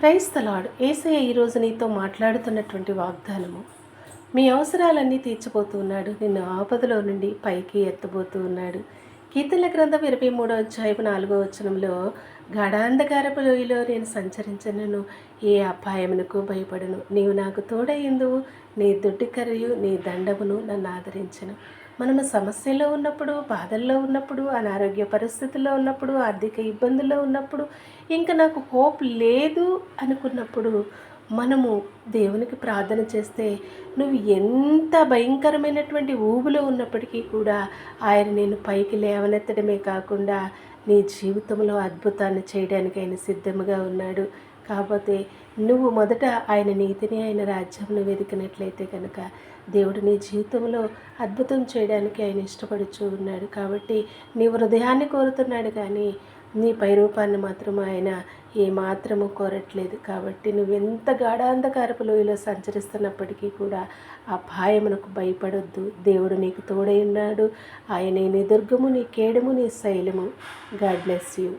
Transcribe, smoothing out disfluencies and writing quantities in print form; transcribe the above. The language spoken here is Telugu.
Praise the lord. యేసయ్య ఈరోజు నీతో మాట్లాడుతున్నటువంటి వాగ్దానము, మీ అవసరాలన్నీ తీర్చబోతూ ఉన్నాడు. నిన్ను ఆపదలో నుండి పైకి ఎత్తబోతూ ఉన్నాడు. కీర్తనల గ్రంథం 23:4 గాఢాంధకారపు లోయలో నేను సంచరించనను, ఏ అపాయమునకు భయపడను. నీవు నాకు తోడయ్యుందువు, నీ దుడ్డికర్రయు నీ దండమును నన్ను ఆదరించను. మనము సమస్యల్లో ఉన్నప్పుడు, బాధల్లో ఉన్నప్పుడు, అనారోగ్య పరిస్థితుల్లో ఉన్నప్పుడు, ఆర్థిక ఇబ్బందుల్లో ఉన్నప్పుడు, ఇంకా నాకు హోప్ లేదు అనుకున్నప్పుడు మనము దేవునికి ప్రార్థన చేస్తే, నువ్వు ఎంత భయంకరమైనటువంటి ఊబిలో ఉన్నప్పటికీ కూడా ఆయన నేను పైకి లేవనెత్తడమే కాకుండా నీ జీవితంలో అద్భుతాన్ని చేయడానికి ఆయన సిద్ధంగా ఉన్నాడు. కాకపోతే నువ్వు మొదట ఆయన నీతిని, ఆయన రాజ్యంను వెతికినట్లయితే కనుక దేవుడు నీ జీవితంలో అద్భుతం చేయడానికి ఆయన ఇష్టపడుచూ ఉన్నాడు. కాబట్టి నీ హృదయాన్ని కోరుతున్నాడు, కానీ నీ పైరూపాన్ని మాత్రం ఆయన ఏమాత్రము కోరట్లేదు. కాబట్టి నువ్వెంత గాఢాంధకారపు లోయలో సంచరిస్తున్నప్పటికీ కూడా ఆ భయమునకు భయపడొద్దు. దేవుడు నీకు తోడై ఉన్నాడు. ఆయనే నీ దుర్గము, నీ కేడము, నీ శైలము. God bless you.